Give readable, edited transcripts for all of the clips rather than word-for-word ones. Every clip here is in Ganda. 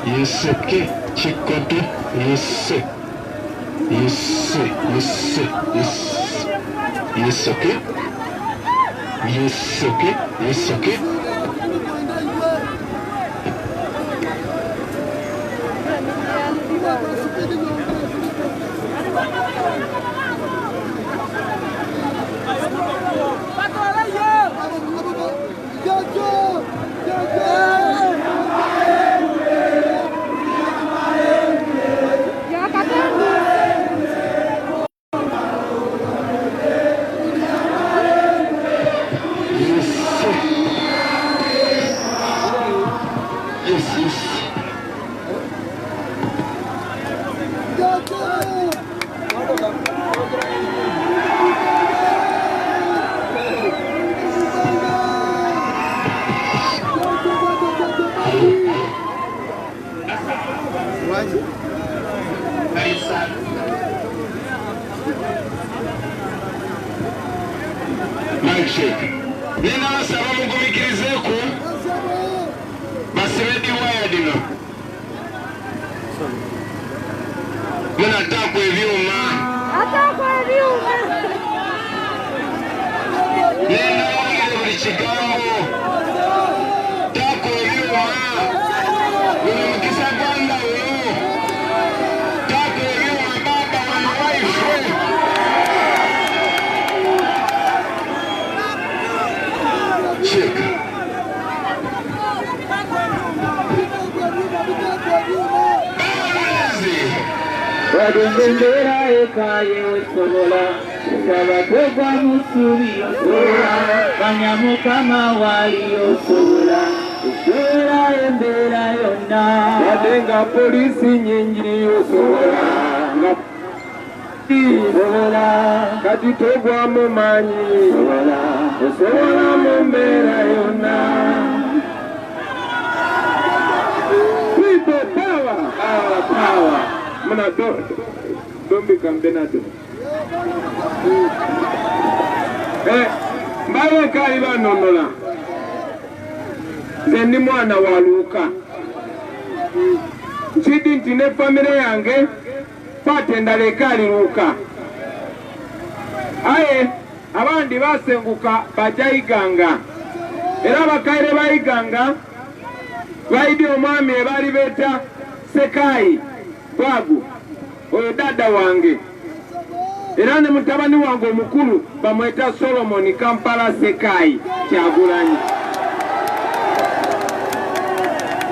Yes, okay. Chicote. Yes. Yes. Yes. Yes. Yes, okay. Yes, okay. Yes, okay. Nina basaba mugumikirizeeku basibedi waya dino muna atakwa ebyuma nina wongere buli kigambo takwa ebyuma buli mukisa gwanda uno takwa ebyuma baba wana waife Cheka. Wadundera ekaye wesobola Sabatogwa musubi osobola Banyamukama wali osobola Osobola embera yonna Wadenga polisi nyingi osobola Osobola Kati togwa mumanyi Osobola Osobola mumbera yonna People power Our power Muna don't become Benado. Mbaye kali banonola. Zendi mwana wa Luka. Nchidi ntine family yange patenda lekali Luka. Aye abandi basenguka bajayiganga. Era bakaire bayiganga baidi omwami ebali beta Sekai Babu oyo dada wange era ne mutabani wange omukulu bamweta Solomon Kampala Sekai Kyagulanyi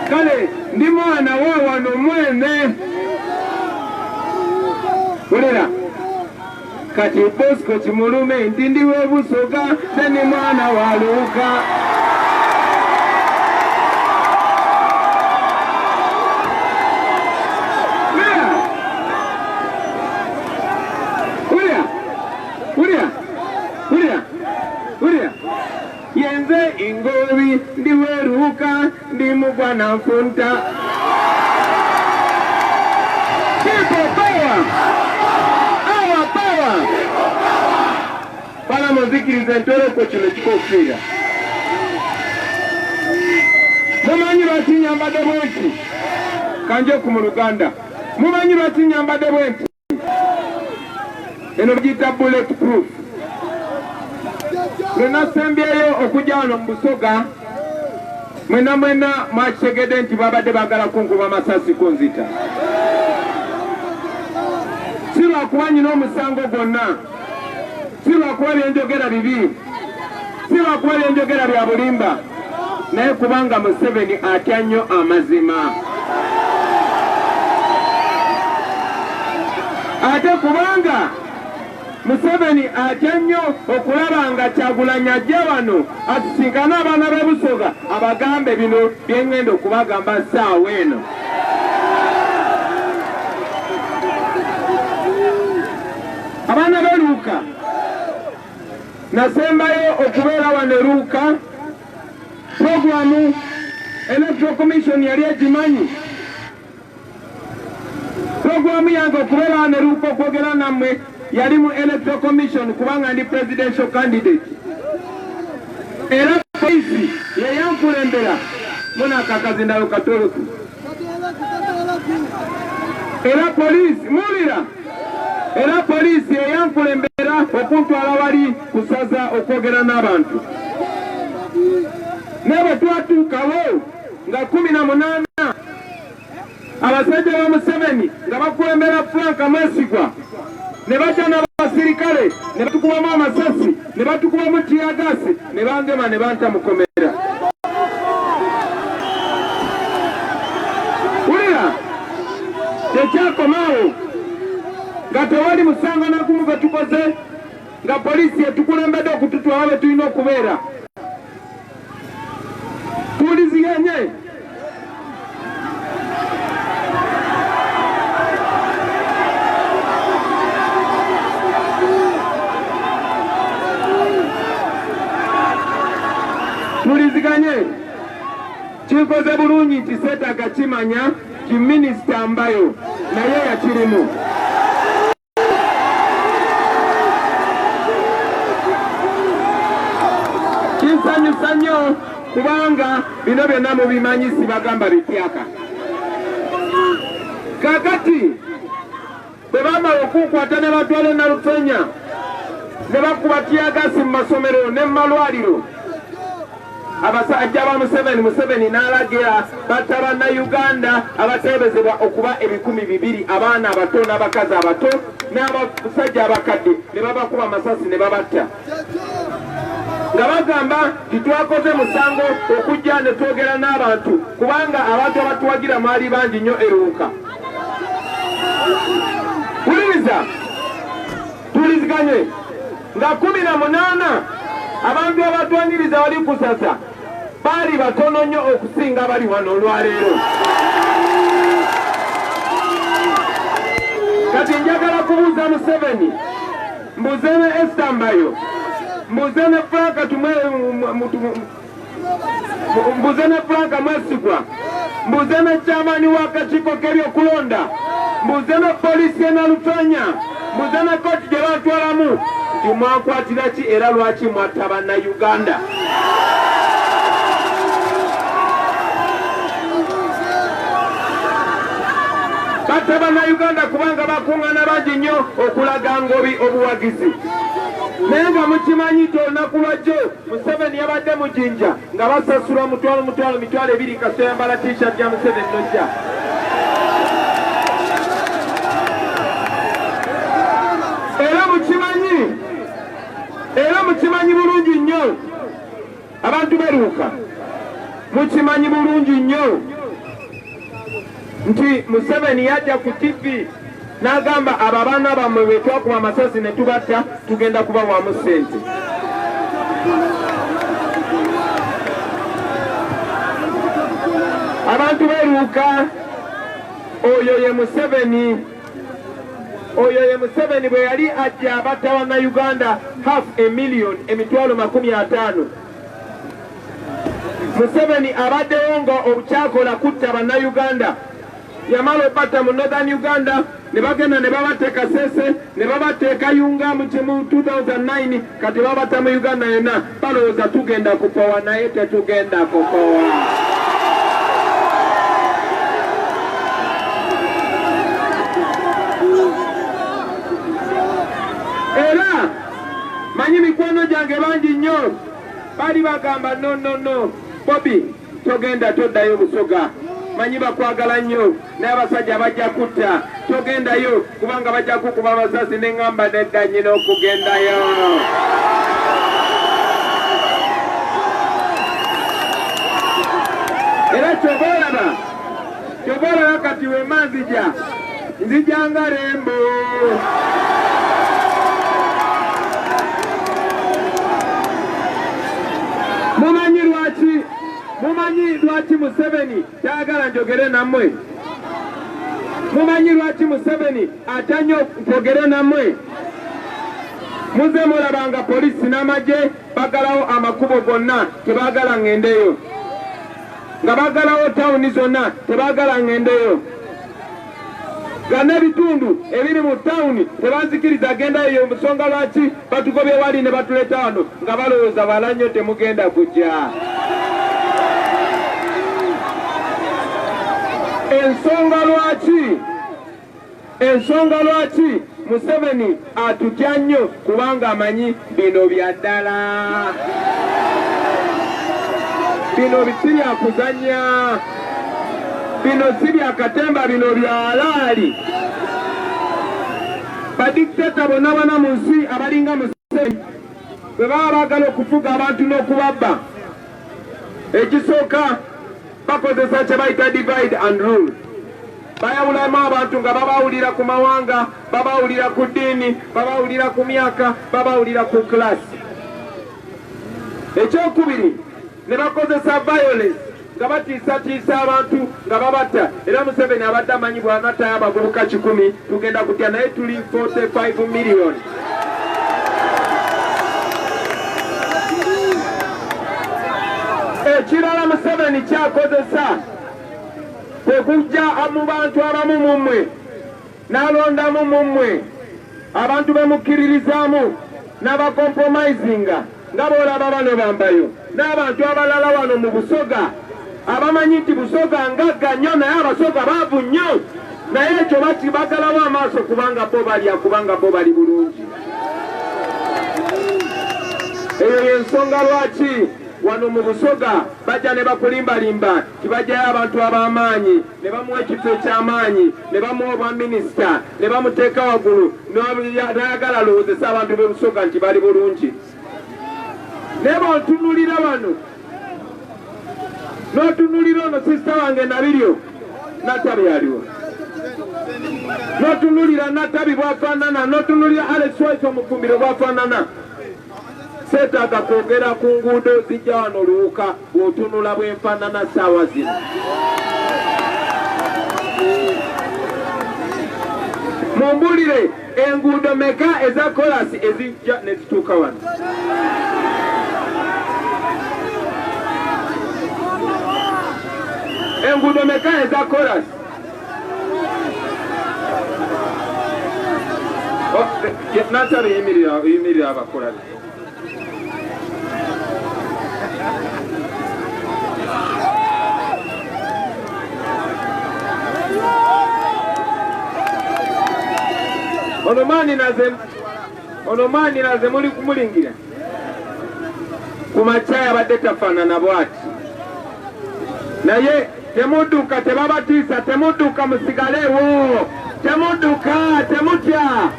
kale ndi mwana wa wano mwene ulira kati Bosco Kimulume ndi webusoga ne mwana wa Luka Yenze ingobi ndiwe Luka ndimugwa na mfunta People power Our power Pala muzikirize ntore ko kino kikofira Mumanyi batinyambade bwenti kanje ku mu Luganda Mumanyi batinyambade bwenti eno bigita bulletproof Luna sembyeyo okujja wano mu Busoga mwena mwakigede nti babadde bagala kunkuba masasi kunzita si lwakuba nyina omusango gwonna si lwakuba byenjogera bibi si lwakuba byenjogera bya bulimba naye kubanga Museveni atya nnyo amazima ate kubanga Museveni atya nnyo okulaba nga Kyagulanyi ajja wano asisinkana abaana b'e Busoga abagambe bino bye ŋŋenda okubagamba ssaawa eno. Abaana b'e Luuka, nasembayo okubeera wano e Luuka, puroguramu Electoral Commission yali egimanyi. Puroguramu yange okubeera wano e Luuka okwogera nammwe yali mu Electoral Commission kubanga ndi presidential candidate. Era polisi ye yankulembera muna kakazi ndalo katoloku. Era polisi mulira. Era polisi ye yankulembera okuntwala wali kusaza okwogera n'abantu. Nebe twatuukawo nga 18 abasajja ba Museveni nga bakulembera Frank Mwesigwa ne bajja n'abasirikale ne batukubamu amasasi ne batukubamu tiyagasi ne bangema ne banta mukomera. Wulira tekyakomaawo nga tewali musango nagumu gwe tukoze nga polisi etukulembedde okututwala be tulina okubeera. Tuwuliziganye kikoze bulungi nti seetaaga kimanya kiminisita Mbayo naye yakirimu. Kinsanyusa nnyo kubanga bino byonna mubimanyi sibagamba bityaka. Kakati bwe bamala okukwata ne batwala Nalufenya ne bakuba tiyagasi mu masomero ne mu malwaliro, abasajja ba Museveni n'alagira batta bannayuganda abateebezebwa okuba 200 abaana abato n'abakazi abato n'abasajja abakadde ne babakuba amasasi ne babatta nga bagamba titwakoze musango okujja ne twogera n'abantu kubanga abantu abatuwagira mwali bangi nnyo e Luuka. Tuliziganye nga 18 abantu abatwaniriza wali kusasa baali batono nnyo okusinga bali wano olwaleero. Kati njagala kubuuza Museveni, mbuze ne Esther Mbayo, mbuze ne Frank Mwesigwa, mbuze ne chairman w'akakiiko k'ebyokulonda, mbuze ne polisi e Nalufenya, mbuze ne kkooti gye batwalamu nti mwakwatira ki era lwaki mwatta bannayuganda? Batta bannayuganda kubanga bakuŋŋaana bangi nnyo okulaga ngobi obuwagizi. Naye nga mukimanyi nti olunaku lwajjo Museveni yabadde mu Jinja nga basasula mitwalo 2 kasoyambala t-shirt ya Museveni nojja. Era mukimanyi bulungi nnyo abantu b'e Luuka, mukimanyi bulungi nnyo nti Museveni yajja ku TV n'agamba abo abaana bammwe bwe twakuba amasasi ne tubatta tugenda kubawaamu ssente. Abantu b'e Luuka, oyo ye Museveni bwe yali ajja abatta bannayuganda 500,000 emitwalo 50. Museveni abaddewo nga obukyakola kutta bannayuganda. Yamala obatta mu Northern Uganda ne bagenda ne babatta Kasese ne babatta e Kayunga mu 2009 kati babatta mu Uganda yonna balowooza tugenda kupowa naye tetugenda kupowa. Era manyi mikwano gyange bangi nnyo bali bagamba no Bobby togenda toddayo Busoga, manyi bakwagala nnyo n'abasajja bajja kutta, togendayo kubanga bajja kukuba amasasi ne ŋŋamba nedda nnyina okugendayo. Era kyoba olaba kati we Manzija nzijanga lembo. Mumanyi lwaki Museveni tayagala njogere nammwe? Mumanyi lwaki Museveni atannyo njogere nammwe? Muze mulabanga polisi n'amagye bagalawo amakubo gonna tebagala ngendeyo, nga bagalawo tawuni zonna tebagala ngendeyo, nga n'ebitundu ebiri mu tawuni tebazikiriza gendayo. Nsonga lwaki batugobye wali ne batuleeta wano nga balowooza bala nnyo temugenda kujja. Ensonga lwaki Museveni atutya nnyo kubanga amanyi bino bya ddala, bino si bya kuzannya, bino si bya katemba, bino bya halaali. Badikiteta bonna bana mu nsi abalinga Museveni bwe baba baagala okufuga abantu n'okubabba, ekisooka bakozesa kye bayita divide and rule. Bayawulamu abantu nga babawulira ku mawanga, babawulira ku ddiini, babawulira ku myaka, babawulira ku kilasi. Ekyokubiri ne bakozesa violence nga batiisatiisa abantu nga babatta. Era Museveni abadde amanyi bw'anatayo abavubuka 100 tugenda kutya, naye tuli 45 million. Ekirala Museveni kyakozesa kwe kujja mu bantu abamu mu mmwe n'alondamu mu mmwe abantu bemukkiririzaamu n'abakompromisinga nga boolaba bano bambayo, n'abantu abalala wano mu Busoga abamanyi nti Busoga ngagga nnyo naye Abasoga baavu nnyo, naye ekyo bakibagalawo amaaso kubanga bo balya, kubanga bo bali bulungi. Eyo y'ensonga lwaki wano mu Busoga bajja ne bakulimbalimba tibajjayo abantu ab'amaanyi ne bamuwa ekifo eky'amaanyi, ne bamuwa obwa minisita, ne bamuteeka waggulu, n'ayagala alowoozesa abantu b'e Busoga nti bali bulungi. Naye bw'otunulira wano n'otunulira ono sisita wange Nabiryo Natabi aliwo, n'otunulira Natabi bw'afaanana, n'otunulira Alex Wise Omufumbiro bw'afaanana, seetaaga kwogera ku nguudo zijja wano luwuka bw'otunula bw'enfaanana ssaawa zino. Mumbulire enguudo meka eza kolasi ezijja ne zituuka wano? Enguudo meka eza kolasi? Natale yimirira abakolasi. Ono maani naze muli kumulingira ku makya yabadde tafaanana bw'ati, naye temudduka, tebabatiisa, temudduka, musigaleewo, temudduka, temutya,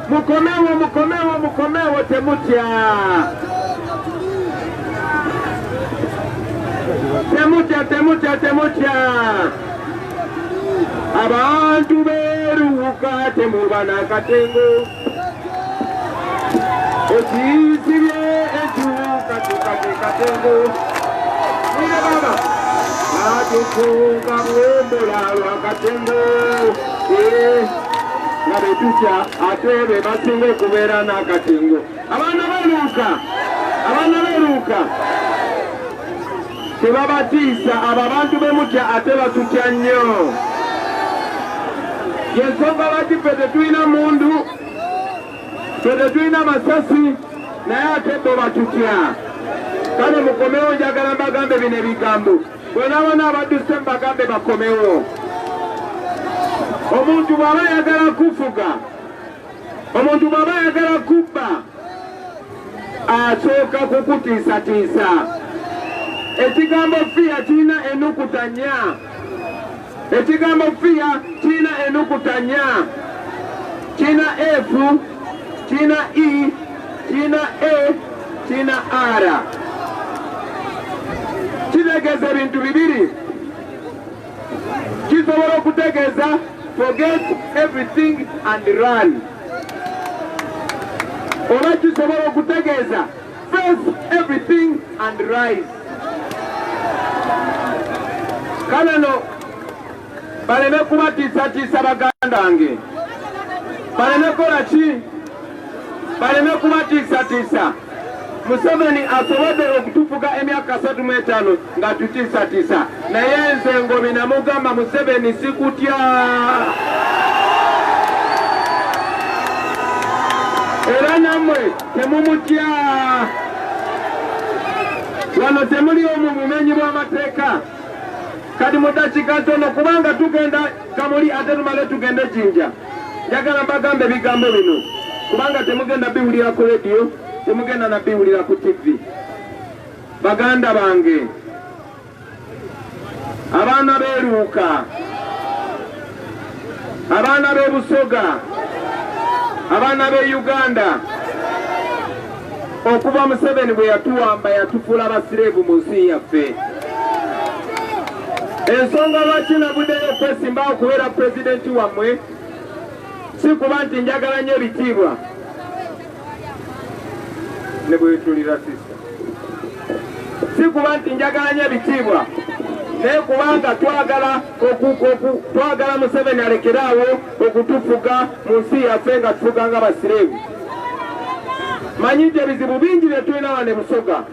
mukomeewo, temutya, temutya. Abantu beeruuka temuba n'akatengo, ekiyisibye ekyukakyuka kye katengo. Nire baba atukuka bwombola lwakatengo, nga betutya ate be basinga okubeera n'akatengo. Abaana beeruuka tebabatiisa, abo abantu bemutya ate batutya nnyo. Yensonga lwaki ffe tetulina mundu, ffe tetulina masasi, naye ate bo batutya. Kale mukomewo, njagala mbagambe bino ebigambo, bwenaabona abadduse mbagambe bakomewo. Omuntu bw'aba ayagala kufuga, omuntu bw'aba ayagala kubba, asooka kukutiisatiisa. Ekigambo fiya kirina ennukuta nnya. Ekigambo fiya kirina ennukuta nnya. Kirina F, kirina I, kirina E, kirina R. Kitegeeza ebintu bibiri. Kisobola okutegeeza forget everything and run. Oba kisobola okutegeeza face everything and rise. Kale no baleme kubatiisatiisa baganda wange, baleme kola ki, baleme kubatiisatiisa. Museveni asobodde okutufuga emyaka 35 nga tutiisatiisa, naye nze Ngobi namugamba Museveni sikutya. Era nammwe temumutya. Wano temuli omu bumenyi bw'amateeka. Kati mudakiika ntono kubanga tugenda Kamuli ate tumale tugende Jinja. Njagala mbagambe ebigambo bino kubanga temugenda biwulira ku radio, temugenda na biwulira ku TV. Baganda bange, abaana b'Eruuka, abaana b'e Busoga, abaana b'e Uganda, okuva Museveni bwe yatuwamba yatufuula abasireevu mu nsi yaffe. Ensonga lwaki nabuddeyo okwesimbawo okubeera pulezidenti wammwe si kuba nti njagala nnyo ebitiibwa ne bwetulira sisa, si kuba nti njagala nnyo ebitiibwa naye kubanga twagala Museveni alekeraawo okutufuga mu nsi yaffe nga tufuga nga basireevu. Manyi nti ebizibu bingi bye tulina wano e Busoga.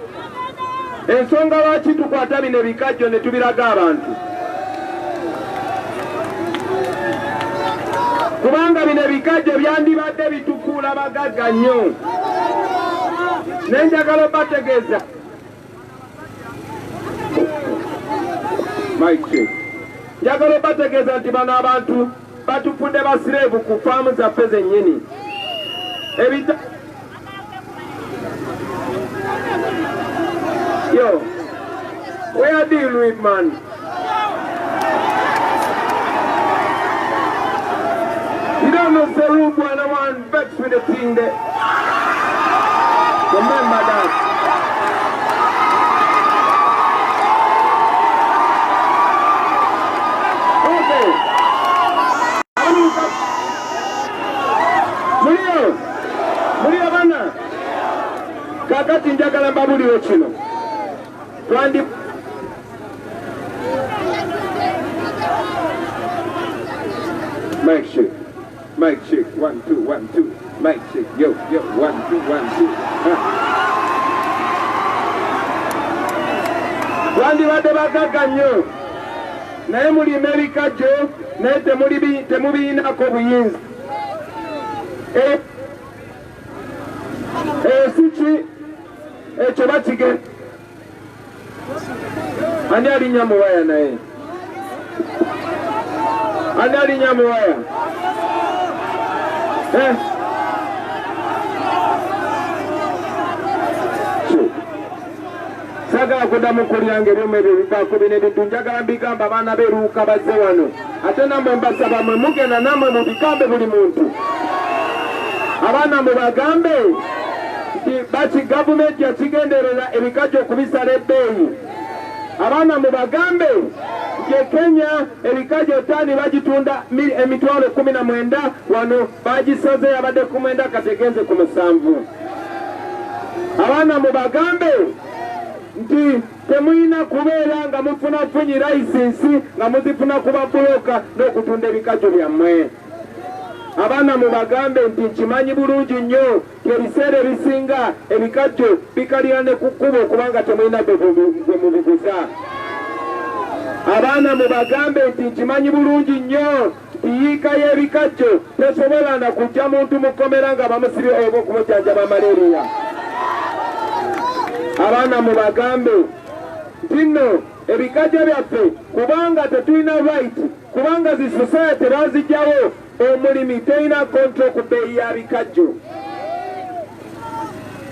Ensonga lwaki tukwata bino ebikajjo ne tubiraga abantu, kubanga bino ebikajjo byandibadde bitukuula bagagga nnyo. Nenjagala obategeeza njagala obategeeza nti bano abantu batufudde basireevu ku faamu zaffe zennyini. Yo, where do you live, man? You don't know the room when I want vex with the thing there. Remember that. Okay. Mulio bana. Kakati njagala mbabuliro kino. Twandi Mic check. Mic check. 1 2 1 2. Mic check. Yo 1 2 1 2. Twandi wadde bagagga nnyo naye mulima ebikajjo naye temubiinako buyinza. Siki ekyo bakigenda. Ani alinya muwaya naye? Ani alinya muwaya? Sagala kuddamu kulyange ebyuma ebyo bivaako bino ebintu njagala mbigamba abaana b'Eruuka bazze wano. Ate nammwe mbasaba mwe mugenda nammwe mubigambe buli muntu. Abaana mubagambe nti gavumenti yakigenderera ebikajjo okubisala ebbeeyi. Abaana mubagambe nti Kenya ebikajjo ttaani bagitunda emitwalo 19 wano bagisoze yabadde 19 kategenze ku 7. Abaana mubagambe nti temulina kubeera nga mufunafunyi layisinsi nga muzifuna kuba buloka n'okutunda ebikajjo byammwe. Abaana mubagambe nti nkimanyi bulungi nnyo ebiseera ebisinga ebikajjo bikalira ne ku kkubo kubanga temulina gwe mubiguza. Abaana mubagambe nti nkimanyi bulungi nnyo nti yiika y'ebikajjo tesobola na kujja muntu mukomera nga bamusibye oba okumujjanjaba malaria. Abaana mubagambe nti nno ebikajjo byaffe kubanga tetulina right, kubanga zi society bazijjawo omulimi terina kontro ku bbeeyi ya bikajjo.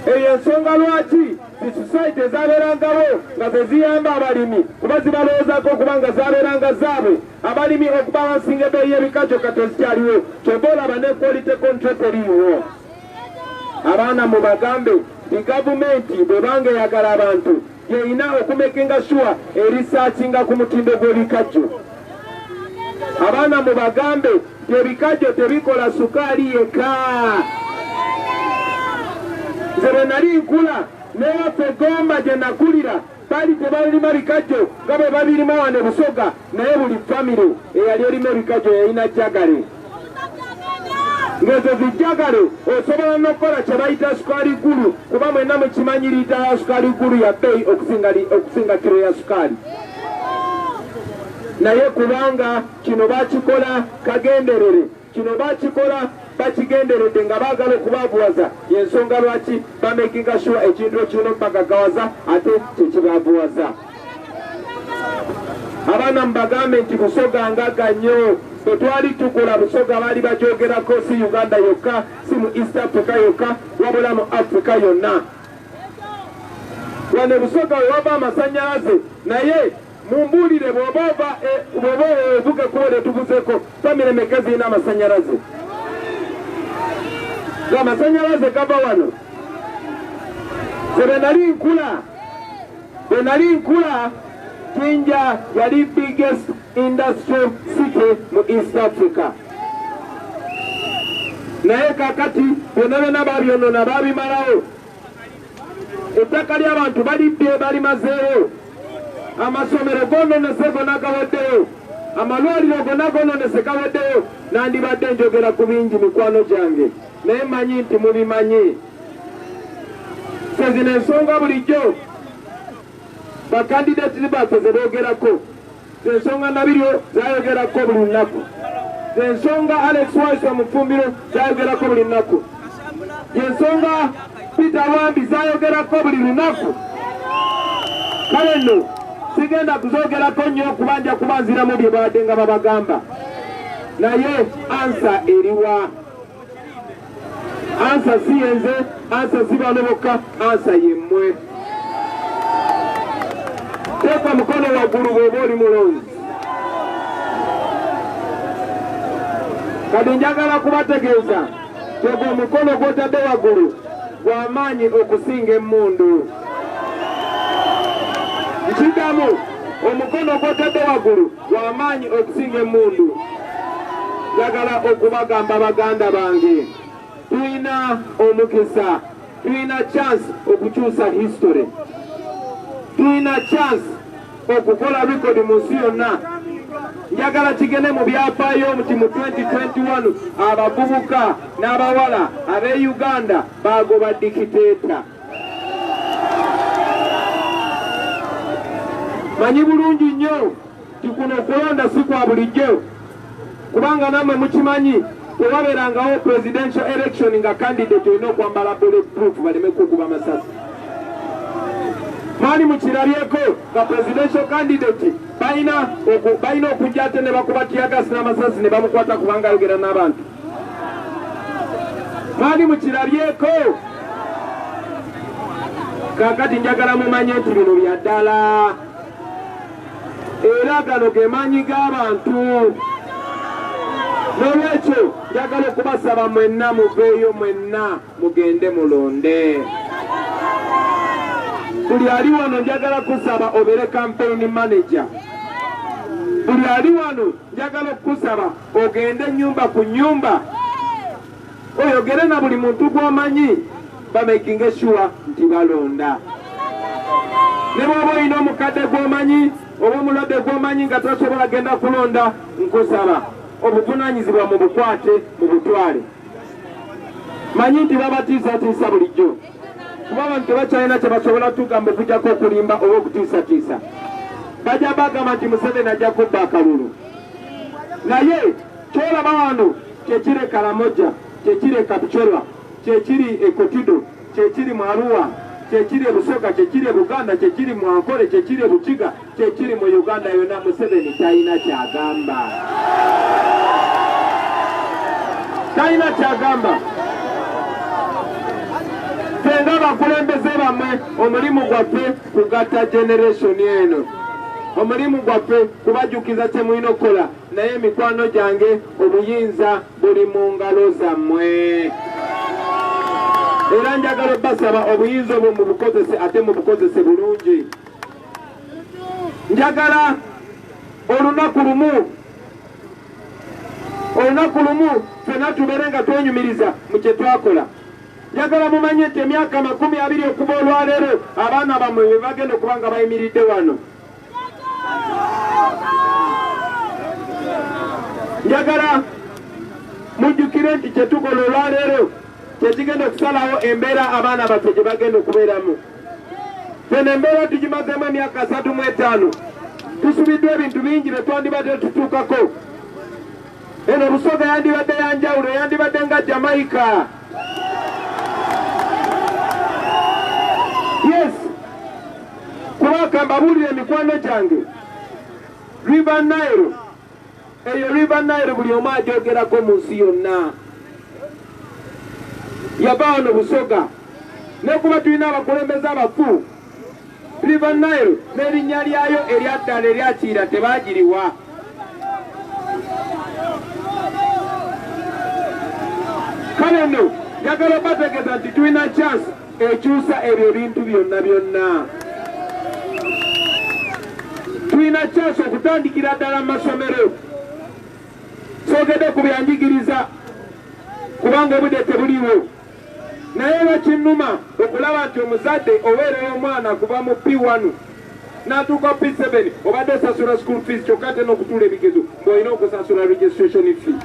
Eyo ensonga lwaki zi society ezabeerangawo nga ze ziyamba abalimi kuba zibalowoozaako okubanga zabeeranga zaabwe abalimi okuba wansinga ebbeeyi y'ebikajjo kati zikyaliwo kyova olaba ne quality control teriiwo. Abaana mubagambe nti gavumenti bwebanga eyagala abantu yeyina okumekinga sure erisaakinga ku mutindo gw'ebikajjo. abaana mubagambe ebikajjo tebikola sukaali yekka. Nze bwe nali nkula newaffe Gomba gye nakulira bali tebalima bikajjo nga bwe babirima wano Busoga, naye buli famire eyali erima ebikajjo yalina jjagale. Ngezo zijjagale osobola n'okukola kye bayita sukaali ggulu, kuba mwenna mukimanyi liita ya sukaali ggulu ya bbeeyi okusinga kiro ya sukaali. Naye kubanga kino bakikola kagenderere, kino bakikola bakigenderedde nga baagala okubaavuwaza, yensonga lwaki bamekinga sure ekintu ekirina okubagaggawaza ate kyekibavuwaza. Abaana mubagambe nti Busoga ngaga nnyo. Bwe twali tukula Busoga baali bagyogerako si Uganda yokka, si mu East Africa yokka, wabula mu Africa yonna. Wano Busoga we wava amasannyalaze, naye mumbuulire bw'oba ovuga ekkubo lye tuvuzeko famire meka zirina amasannyalaze? Amasannyalaze gava wano. Bwe nali nkula Jinja yali biggest industrial city mu East Africa. Naye kakati byonna byonna babyonona babimalawo. Ettaka ly'abantu balidde balimazeewo. Amasomero gononese gonna gaweddeyo. Amalwaliro gonna gononese gaweddeyo. Nandibadde njogera ku bingi mikwano gyange, naye manyi nti mubimanyi. Ze zino ensonga bulijjo bakandidati baffe ze boogerako, zensonga Nabiryo zayogerako buli lunaku, zensonga Alex Wise Omufumbiro zayogerako buli lunaku, yensonga Peter Wambi zayogerako buli lunaku. Kale nno sigenda kuzoogerako nnyo okubanja kubanziramu bye babadde nga babagamba, naye ansa eriwa? Ansa si yenze, ansa si bano bokka, ansa yemmwe. Teeka mukono waggulu bw'oba oli mulonzi. Kati njagala kubategeeza tegwa omukono gw'otadde waggulu gw'amaanyi okusinga emmundu. Nkigamu, omukono gw'otadde waggulu gw'amaanyi okusinga emmundu. Njagala okubagamba baganda bange, tulina omukisa, tulina chance okukyusa history, tulina chance okukola rekodi mu nsi yonna. Njagala kigende mu byafaayo nti mu 2021 abavubuka n'abawala ab'e Uganda bagoba dikiteeta. Manyi bulungi nnyo ti kuno okulonda si kwa bulijjo, kubanga nammwe mukimanyi tewabeerangawo presidential election nga candidate olina okwambala bulletproof baleme kukuba masasi. Mwali mukirabyeko nga presidential candidate balina okujja ate ne bakuba tiyagasi n'amasasi ne bamukwata kubanga ayogera n'abantu. Mwali mukirabyeko. Kaakati njagala mumanye nti bino bya ddala, era gano ge maanyi g'abantu. N'olwekyo njagala okubasaba mwenna muveeyo, mwenna mugende mulonde. Buli ali wano njagala kusaba obeere campaign manager. Buli ali wano njagala okusaba ogende nnyumba ku nnyumba, oyogere na buli muntu gw'omanyi, bamakinge sure nti balonda. Ne bw'oba olina omukadde gw'omanyi oba omulwadde gw'omanyi nga tasobola genda kulonda, nkusaba obuvunaanyizibwa mu bukwate mu butwale. Manyi nti babatiisatiisa bulijjo, kuba abantu tebakyalina kye basobola tugamba okujjako okulimba oba okutiisatiisa. Bajja bagamba nti Museveni ajja kubba akalulu, naye kyolaba wano kyekiri Karamoja, kyekiri Kapchorwa, kyekiri Kotido, kyekiri mu Arua, kyekiri Busoga, kyekiri Buganda, kyekiri mu Ankole, kyekiri Bukiga, kyekiri mu Uganda yonna. Museveni talina kyagamba, talina kyagamba. Fenga abakulembeze bammwe, omulimu gwaffe kugatta generation eno, omulimu gwaffe kubajjukiza kye mulina okukola, naye mikwano gyange obuyinza buli mu ngalo zammwe. Era njagala obbasaba obuyinza obwo mubukozese, ate mubukozese bulungi. Njagala olunaku lumu olunaku lumu ffenna tubeere nga twenyumiriza mu kye twakola. Njagala mumanye nti emyaka 20 okuva olwaleero abaana bammwe be bagenda okuba nga bayimiridde wano. Njagala mujjukire nti kye tukola olwaleero kye kigenda okusalawo embeera abaana baffe gye bagenda okubeeramu. Ffenna embeera tugimazeemu emyaka 35. Tusubiddwa ebintu bingi bye twandibadde tutuukako. Eno Busoga yandibadde yanjawulo, yandibadde nga Jamaica. Yes, kubanga mbabuulire mikwano gyange, River Nile, eyo River Nile buli omu agyogerako mu nsi yonna. Yava wano Busoga, nekuba tulina abakulembeze abafu, River Nile n'erinnya lyayo eryaddala eryakiira tebaagiriwa. Kale nno njagala bategeeza nti tulina chance ekyusa ebyo ebintu byonna byonna. Tulina chance okutandikira ddala mu masomero. Soogedde ku byanjigiriza kubanga obudde tebuliwo. Naye bakinnuma okulaba nti omuzadde oweerera omwana kuva mu P1 n'atuuka P7 obadde osasula school fees kyokka ate n'okutuula ebigezo ng'olina okusasula registration fee.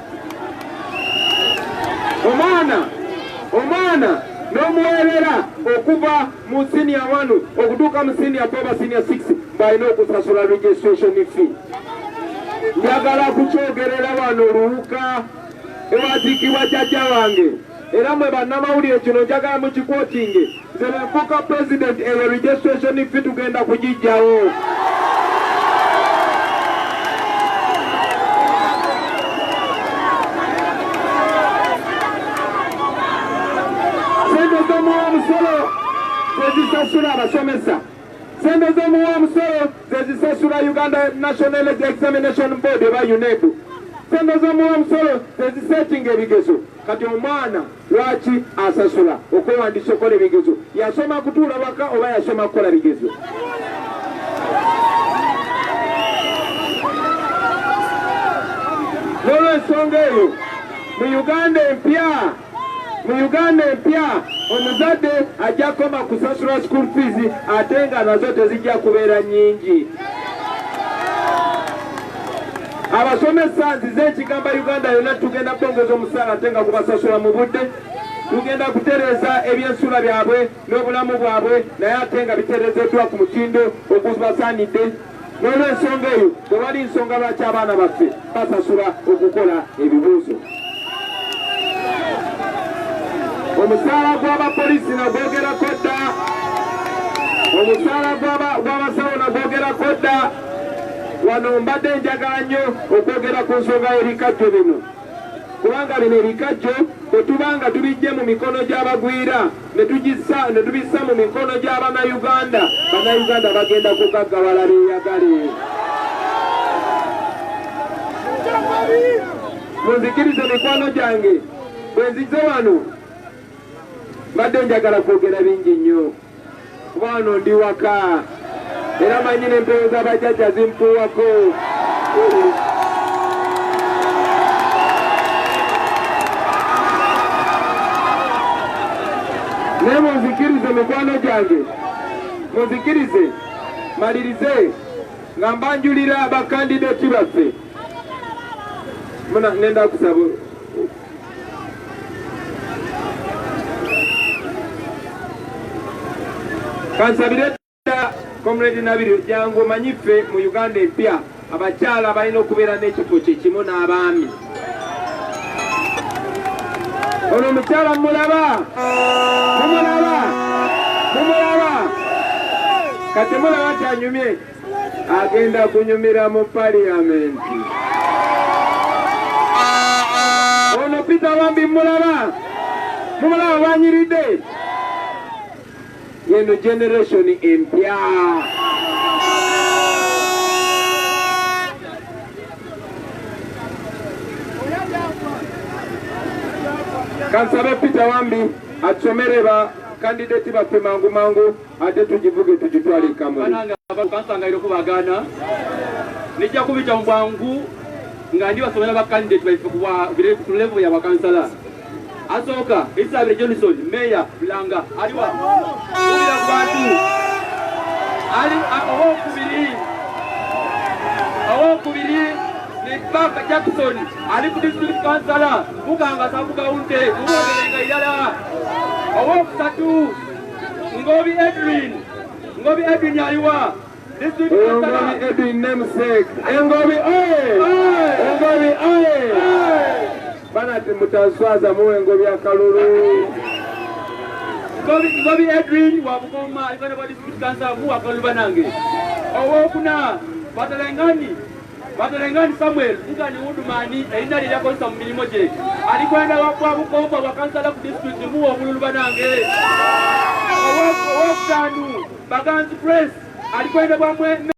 Omwana n'omuweerera okuva mu senior 1 okutuuka mu senior 4 oba senior 6 b'alina okusasula registration fee. Njagala kukyogerera wano Luwuka ewaziikibwa jjajja wange. Era mwe bannamawulire kino njagala mukikwotinge. Nze bwe nfuuka president eyo registration fee tugenda kugijjawo. Sente z'omuwa omusolo zezisasula abasomesa. Sente z'omuwa omusolo zezisasula Uganda National Examination Board eba UNEB. Sente z'omuwa omusolo zezisetinga ebigezo. Kati omwana lwaki asasula okwewandiisa okukola ebigezo? Yasoma kutuula waka oba yasoma kukola bigezo? N'olwensonga eyo mu Uganda empya omuzadde ajja koma kusasula school fees ate nga nazo tezijja kubeera nnyingi. Abasomesa nzize ekigamba Uganda yonna tugenda kwongeza omusaala ate nga kubasasula mu budde. Tugenda kutereeza ebyensula byabwe n'obulamu bwabwe naye ate nga bitereezeddwa ku mutindo ogubasaanidde. N'olwensonga eyo tewali nsonga lwaki abaana baffe basasula okukola ebibuuzo. Omusaala gw'abapoliisi nagwogerako dda. Omusaala gw'abasawo nagwogerako dda. Wano mbadde njagala nnyo okwogera ku nsonga y'ebikajjo bino. Kubanga bino ebikajjo bwe tuba nga tubijje mu mikono gy'abagwira ne tubissa mu mikono gy'Abannayuganda, Bannayuganda bagenda kugaggawala beeyagale. Munzikirize mikwano gyange, bwe nzize wano mbadde njagala kwogera bingi nnyo kuba wano ndi waka era manyi n'empewo z'abajjajja zimpuwako. Naye munzikirize mikwano gyange, munzikirize malirize nga mbanjulira bakandideti baffe. Nenda kusaba kansabire Comrade Nabiri jangu manyife mu Uganda empya abakyala balina okubeera n'ekifo kye kimu n'abaami. Ono omukyala mumulaba kati mulaba nti anyumye agenda kunyumira mu Parliamenti. Ono Peter Wambi mumulaba banyiridde. Yeno generation empya. Kansabe Peter Wambi atusomere ba kandidati baffe mangu ate tugivuge tugitwale kamwe. Kansanga ilo kubagana. Nijja kubita mu bwangu nga ndi basomera ba candidate baife ku level ya bakansala. Asooka Isabel Johnson Mayor Bulanga aliwa ubira ku bantu ali owokubiri ni Baka Jackson ali ku district councillor Buganga Sabuga Unte uwogerenga ilala. Owokusatu Ngobi Edwin aliwa district councillor Ngobi Edwin namesake Ngobi Ngobi bana timutaswaza muwe Ngobi akalulu Ngobi Edwin wa Bugoma alifanya kwa district councillor mu akalulu banange. Owokuna Batalengani Samuel Mugani Udumani erina lya kosa mu milimo gye alikwenda wakwa Bugoma wa councillor ku district mu obululu banange. Owokutanu Baganzi Press alikwenda bwamwe